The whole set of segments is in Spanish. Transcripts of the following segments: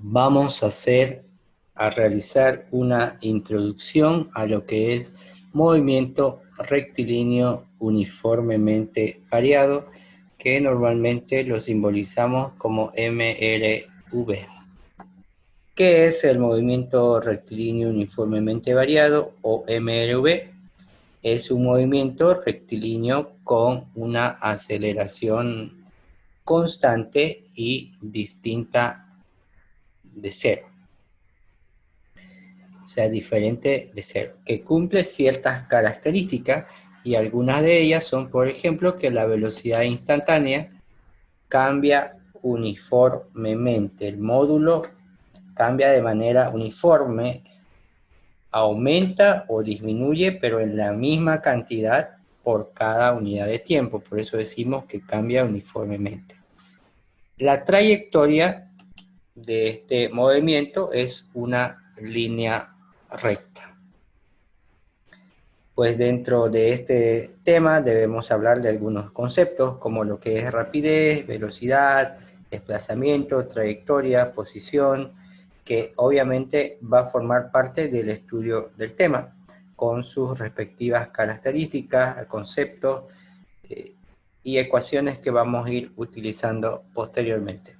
Vamos a realizar una introducción a lo que es movimiento rectilíneo uniformemente variado, que normalmente lo simbolizamos como MRV. ¿Qué es el movimiento rectilíneo uniformemente variado o MRV? Es un movimiento rectilíneo con una aceleración constante y distinta de cero. O sea, diferente de cero, que cumple ciertas características, y algunas de ellas son, por ejemplo, que la velocidad instantánea cambia uniformemente, el módulo cambia de manera uniforme, aumenta o disminuye, pero en la misma cantidad por cada unidad de tiempo, por eso decimos que cambia uniformemente. La trayectoria de este movimiento es una línea recta. Pues dentro de este tema debemos hablar de algunos conceptos como lo que es rapidez, velocidad, desplazamiento, trayectoria, posición, que obviamente va a formar parte del estudio del tema, con sus respectivas características, conceptos y ecuaciones que vamos a ir utilizando posteriormente.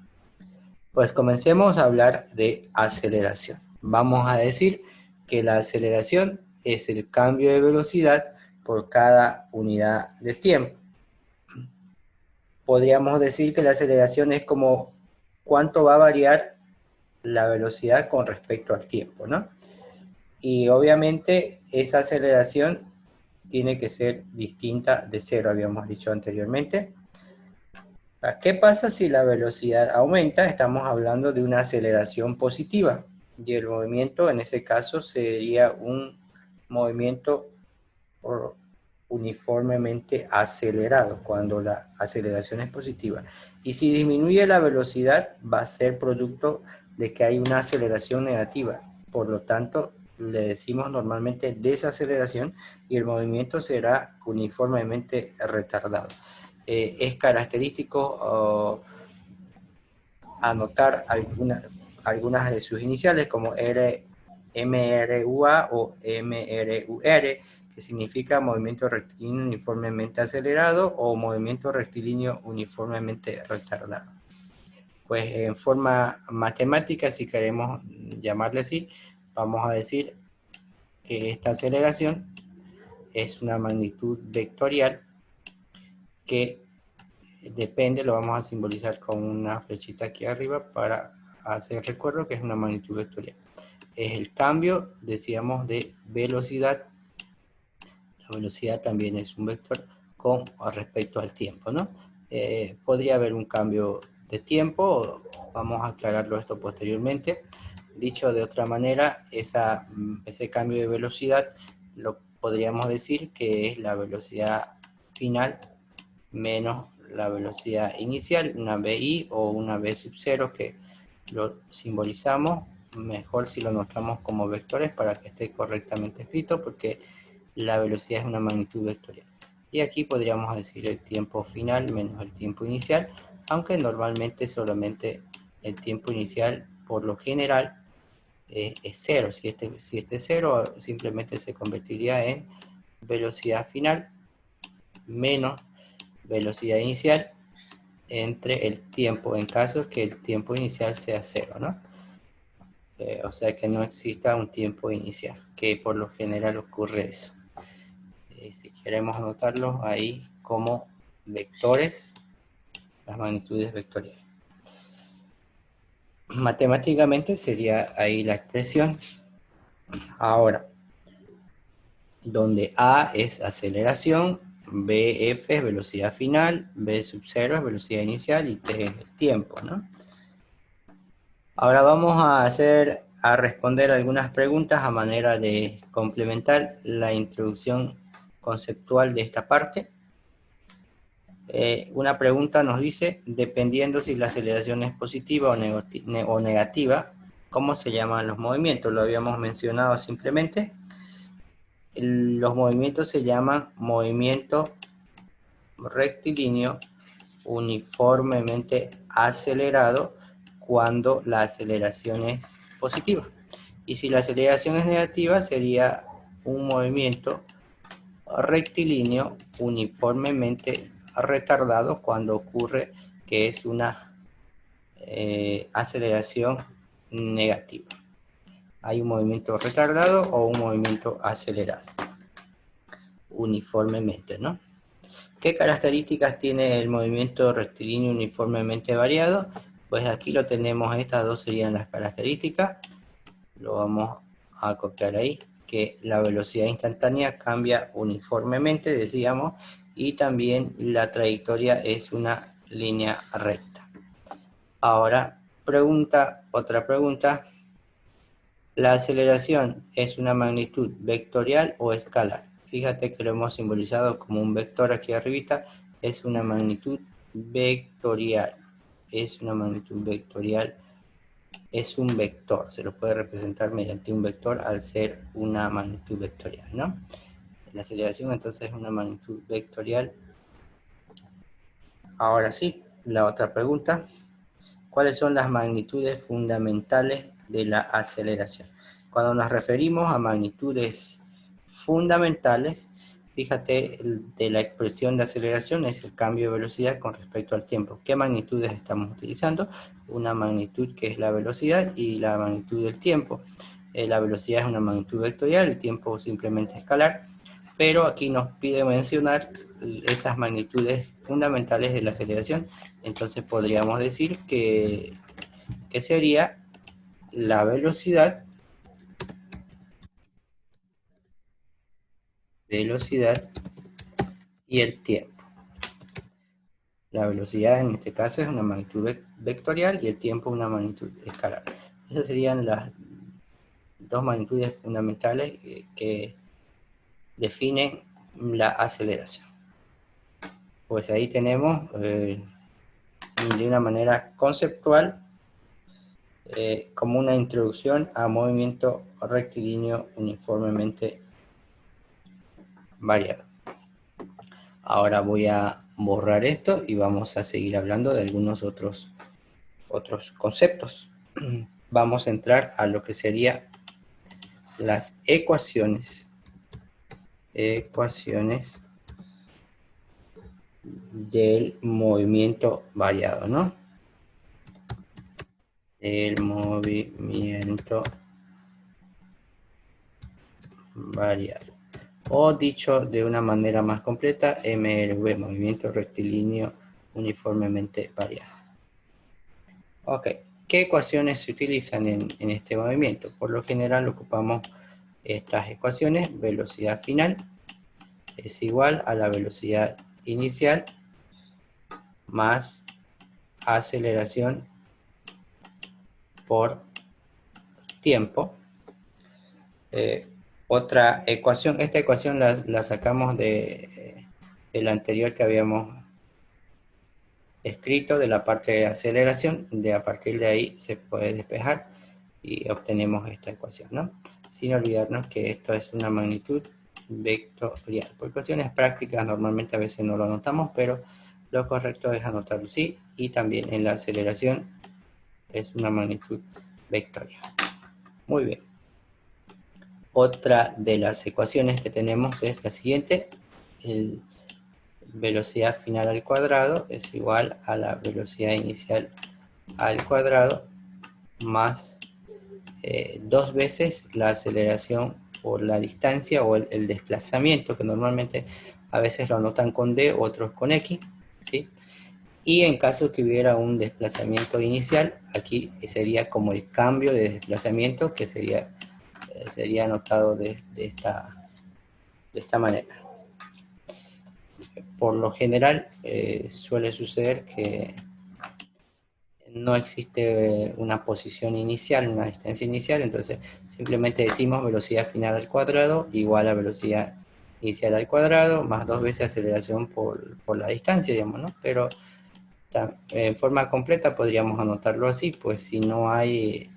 Pues comencemos a hablar de aceleración. Vamos a decir que la aceleración es el cambio de velocidad por cada unidad de tiempo. Podríamos decir que la aceleración es como cuánto va a variar la velocidad con respecto al tiempo, ¿no? Y obviamente esa aceleración tiene que ser distinta de cero, habíamos dicho anteriormente. ¿Qué pasa si la velocidad aumenta? Estamos hablando de una aceleración positiva, y el movimiento en ese caso sería un movimiento uniformemente acelerado cuando la aceleración es positiva. Y si disminuye la velocidad, va a ser producto de que hay una aceleración negativa. Por lo tanto, le decimos normalmente desaceleración, y el movimiento será uniformemente retardado. Es característico anotar algunas de sus iniciales como MRUA o MRUR, que significa movimiento rectilíneo uniformemente acelerado o movimiento rectilíneo uniformemente retardado. Pues en forma matemática, si queremos llamarle así, vamos a decir que esta aceleración es una magnitud vectorial que depende, lo vamos a simbolizar con una flechita aquí arriba para hacer recuerdo que es una magnitud vectorial. Es el cambio, decíamos, de velocidad. La velocidad también es un vector con respecto al tiempo, ¿no? Podría haber un cambio de tiempo, vamos a aclararlo esto posteriormente. Dicho de otra manera, ese cambio de velocidad lo podríamos decir que es la velocidad final menos la velocidad inicial, una VI o una V sub 0, que lo simbolizamos mejor si lo notamos como vectores para que esté correctamente escrito, porque la velocidad es una magnitud vectorial. Y aquí podríamos decir el tiempo final menos el tiempo inicial, aunque normalmente solamente el tiempo inicial por lo general es cero. Si este es cero, simplemente se convertiría en velocidad final menos velocidad inicial entre el tiempo, en caso que el tiempo inicial sea cero, ¿no? O sea que no exista un tiempo inicial, que por lo general ocurre eso. Si queremos anotarlos ahí como vectores, las magnitudes vectoriales. Matemáticamente sería ahí la expresión. Ahora, donde A es aceleración, BF es velocidad final, V sub 0 es velocidad inicial y T es el tiempo, ¿no? Ahora vamos a responder algunas preguntas a manera de complementar la introducción conceptual de esta parte. Una pregunta nos dice, dependiendo si la aceleración es positiva o negativa, ¿cómo se llaman los movimientos? Lo habíamos mencionado simplemente. Los movimientos se llaman movimiento rectilíneo uniformemente acelerado cuando la aceleración es positiva. Y si la aceleración es negativa, sería un movimiento rectilíneo uniformemente retardado cuando ocurre que es una aceleración negativa. Hay un movimiento retardado o un movimiento acelerado uniformemente, ¿no? ¿Qué características tiene el movimiento rectilíneo uniformemente variado? Pues aquí lo tenemos, estas dos serían las características. Lo vamos a copiar ahí, que la velocidad instantánea cambia uniformemente, decíamos, y también la trayectoria es una línea recta. Ahora, otra pregunta. ¿La aceleración es una magnitud vectorial o escalar? Fíjate que lo hemos simbolizado como un vector aquí arribita, es una magnitud vectorial. Es una magnitud vectorial, es un vector, se lo puede representar mediante un vector al ser una magnitud vectorial, ¿no? La aceleración entonces es una magnitud vectorial. Ahora sí, la otra pregunta. ¿Cuáles son las magnitudes fundamentales de la aceleración? Cuando nos referimos a magnitudes fundamentales, fíjate, de la expresión de aceleración es el cambio de velocidad con respecto al tiempo. ¿Qué magnitudes estamos utilizando? Una magnitud que es la velocidad y la magnitud del tiempo. La velocidad es una magnitud vectorial, el tiempo simplemente escalar, pero aquí nos pide mencionar esas magnitudes fundamentales de la aceleración. Entonces podríamos decir que sería la velocidad y el tiempo. La velocidad en este caso es una magnitud vectorial y el tiempo una magnitud escalar. Esas serían las dos magnitudes fundamentales que definen la aceleración. Pues ahí tenemos de una manera conceptual como una introducción a movimiento rectilíneo uniformemente variado. Ahora voy a borrar esto y vamos a seguir hablando de algunos otros conceptos. Vamos a entrar a lo que sería las ecuaciones del movimiento variado, ¿no? El movimiento variado. O dicho de una manera más completa, MRV, movimiento rectilíneo uniformemente variado. Ok, ¿qué ecuaciones se utilizan en este movimiento? Por lo general ocupamos estas ecuaciones. Velocidad final es igual a la velocidad inicial más aceleración por tiempo. Otra ecuación, esta ecuación la sacamos de la anterior que habíamos escrito, de la parte de aceleración. A partir de ahí se puede despejar y obtenemos esta ecuación, ¿no? Sin olvidarnos que esto es una magnitud vectorial. Por cuestiones prácticas normalmente a veces no lo anotamos, pero lo correcto es anotarlo así. Y también en la aceleración es una magnitud vectorial. Muy bien. Otra de las ecuaciones que tenemos es la siguiente. Velocidad final al cuadrado es igual a la velocidad inicial al cuadrado más 2 veces la aceleración por la distancia o el desplazamiento, que normalmente a veces lo anotan con D, otros con X, ¿sí? Y en caso que hubiera un desplazamiento inicial, aquí sería como el cambio de desplazamiento que sería anotado de esta manera. Por lo general suele suceder que no existe una posición inicial, una distancia inicial, entonces simplemente decimos velocidad final al cuadrado igual a velocidad inicial al cuadrado más 2 veces aceleración por la distancia, digamos, ¿no? Pero en forma completa podríamos anotarlo así, pues si no hay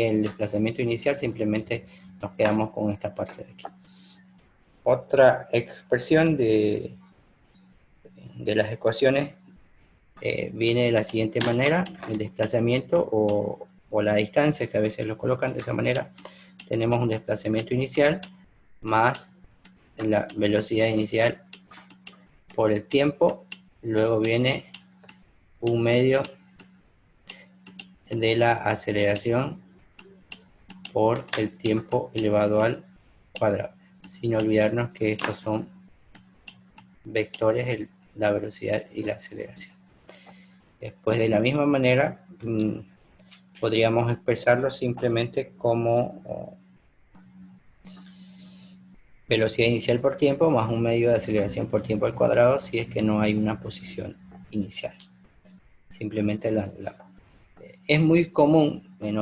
el desplazamiento inicial, simplemente nos quedamos con esta parte de aquí. Otra expresión de las ecuaciones viene de la siguiente manera: el desplazamiento o la distancia, que a veces lo colocan de esa manera. Tenemos un desplazamiento inicial más la velocidad inicial por el tiempo, luego viene un medio de la aceleración por el tiempo elevado al cuadrado, sin olvidarnos que estos son vectores, la velocidad y la aceleración. Después, de la misma manera, podríamos expresarlo simplemente como velocidad inicial por tiempo más un medio de aceleración por tiempo al cuadrado, si es que no hay una posición inicial. Simplemente es muy común en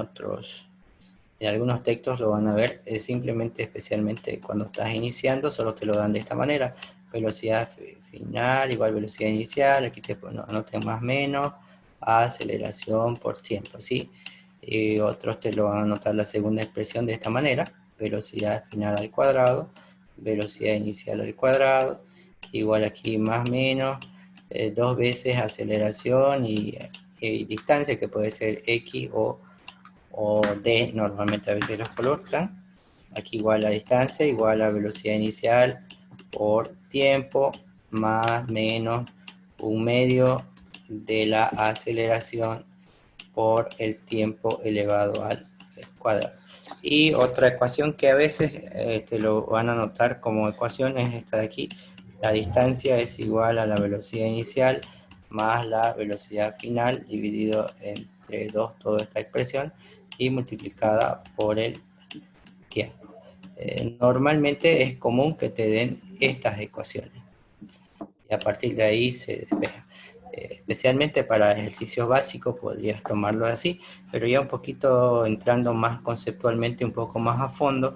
algunos textos lo van a ver, es simplemente, especialmente cuando estás iniciando, solo te lo dan de esta manera: velocidad final igual velocidad inicial, aquí te anoten más menos, aceleración por tiempo, ¿sí? Y otros te lo van a anotar la segunda expresión de esta manera: velocidad final al cuadrado, velocidad inicial al cuadrado, igual aquí más menos, dos veces aceleración y distancia, que puede ser x o d, normalmente a veces los colocan. Aquí igual la distancia, igual la velocidad inicial por tiempo, más menos un medio de la aceleración por el tiempo elevado al cuadrado. Y otra ecuación que a veces lo van a notar como ecuación es esta de aquí: la distancia es igual a la velocidad inicial más la velocidad final dividido entre 2 toda esta expresión y multiplicada por el tiempo. Normalmente es común que te den estas ecuaciones y a partir de ahí se despeja. Especialmente para ejercicios básicos podrías tomarlo así, pero ya un poquito entrando más conceptualmente, un poco más a fondo,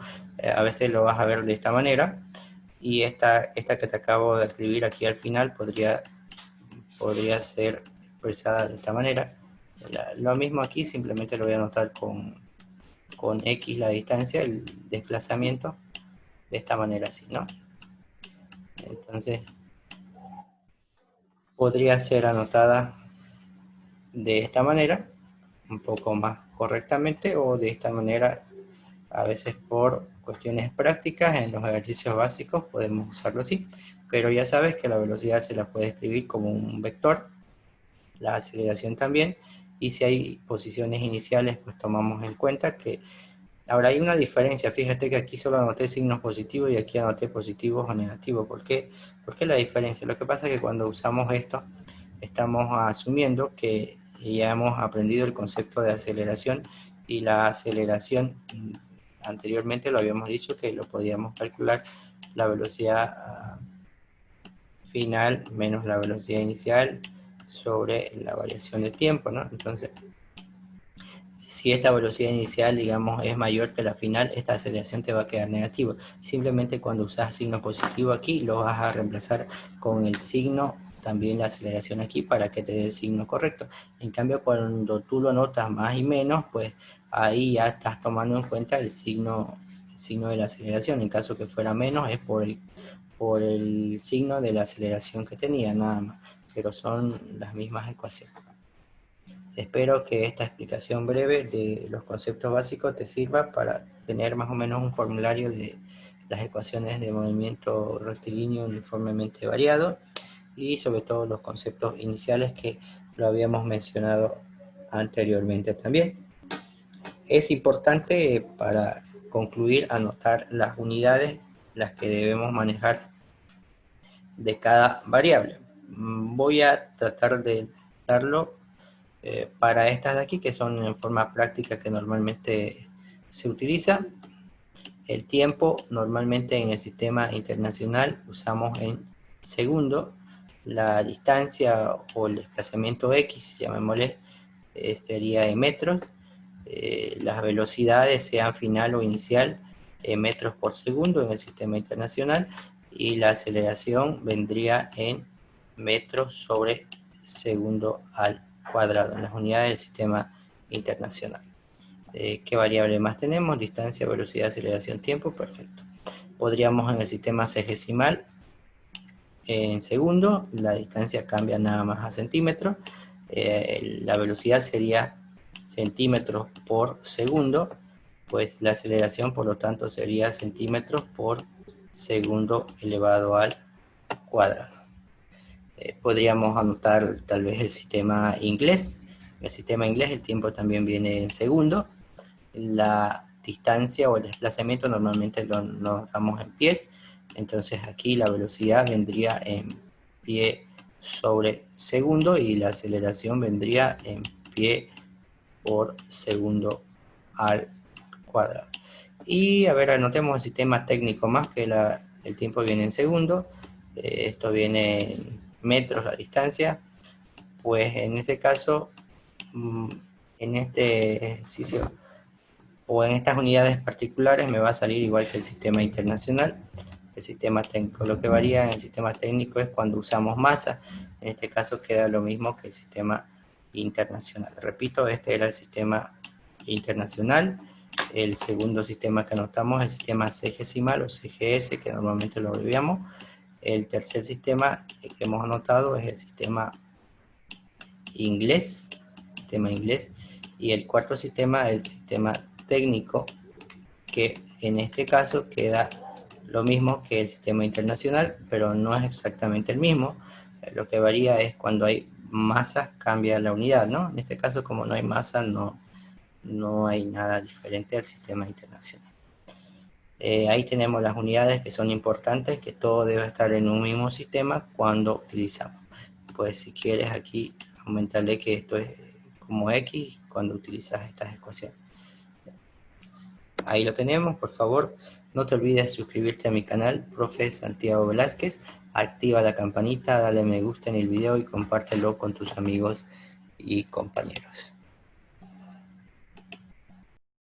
a veces lo vas a ver de esta manera, y esta que te acabo de escribir aquí al final podría ser expresada de esta manera. Lo mismo aquí, simplemente lo voy a anotar con x la distancia, el desplazamiento, de esta manera así, ¿no? Entonces podría ser anotada de esta manera, un poco más correctamente, o de esta manera. A veces por cuestiones prácticas en los ejercicios básicos podemos usarlo así, pero ya sabes que la velocidad se la puede escribir como un vector, la aceleración también, y si hay posiciones iniciales, pues tomamos en cuenta que ahora hay una diferencia. Fíjate que aquí solo anoté signos positivos y aquí anoté positivos o negativos. ¿Por qué? ¿Por qué la diferencia? Lo que pasa es que cuando usamos esto, estamos asumiendo que ya hemos aprendido el concepto de aceleración, y la aceleración, anteriormente lo habíamos dicho que lo podíamos calcular la velocidad final menos la velocidad inicial sobre la variación de tiempo, ¿no? Entonces, si esta velocidad inicial, digamos, es mayor que la final, esta aceleración te va a quedar negativa. Simplemente cuando usas signo positivo aquí, lo vas a reemplazar con el signo, también la aceleración aquí, para que te dé el signo correcto. En cambio, cuando tú lo notas más y menos, pues ahí ya estás tomando en cuenta el signo de la aceleración. En caso que fuera menos, es por el signo de la aceleración que tenía, nada más. Pero son las mismas ecuaciones. Espero que esta explicación breve de los conceptos básicos te sirva para tener más o menos un formulario de las ecuaciones de movimiento rectilíneo uniformemente variado, y sobre todo los conceptos iniciales que lo habíamos mencionado anteriormente también. Es importante, para concluir, anotar las unidades las que debemos manejar de cada variable. Voy a tratar de darlo para estas de aquí, que son en forma práctica que normalmente se utiliza. El tiempo, normalmente en el sistema internacional usamos en segundo. La distancia o el desplazamiento X, llamémosle, sería en metros. Las velocidades, sean final o inicial, en metros por segundo en el sistema internacional, y la aceleración vendría en metros sobre segundo al cuadrado en las unidades del sistema internacional. ¿Qué variable más tenemos? Distancia, velocidad, aceleración, tiempo. Perfecto. Podríamos en el sistema sexagesimal en segundo, la distancia cambia nada más a centímetros, la velocidad sería centímetros por segundo, pues la aceleración por lo tanto sería centímetros por segundo elevado al cuadrado. Podríamos anotar tal vez el sistema inglés. En el sistema inglés el tiempo también viene en segundo. La distancia o el desplazamiento normalmente lo damos en pies. Entonces aquí la velocidad vendría en pie sobre segundo y la aceleración vendría en pie por segundo al cuadrado. Y a ver, anotemos el sistema técnico más, que el tiempo viene en segundo. Esto viene en metros la distancia. Pues en este caso, en este ejercicio o en estas unidades particulares me va a salir igual que el sistema internacional. El sistema técnico, lo que varía en el sistema técnico es cuando usamos masa. En este caso queda lo mismo que el sistema internacional. Repito, este era el sistema internacional. El segundo sistema que anotamos es el sistema sexagesimal o CGS, que normalmente lo abreviamos. El tercer sistema que hemos anotado es el sistema inglés, y el cuarto sistema es el sistema técnico, que en este caso queda lo mismo que el sistema internacional, pero no es exactamente el mismo. Lo que varía es cuando hay masas cambia la unidad, ¿no? En este caso, como no hay masa, no hay nada diferente al sistema internacional. Ahí tenemos las unidades que son importantes, que todo debe estar en un mismo sistema cuando utilizamos. Pues si quieres aquí aumentarle que esto es como X cuando utilizas estas ecuaciones. Ahí lo tenemos. Por favor, no te olvides suscribirte a mi canal, Profe Santiago Velázquez. Activa la campanita, dale me gusta en el video y compártelo con tus amigos y compañeros.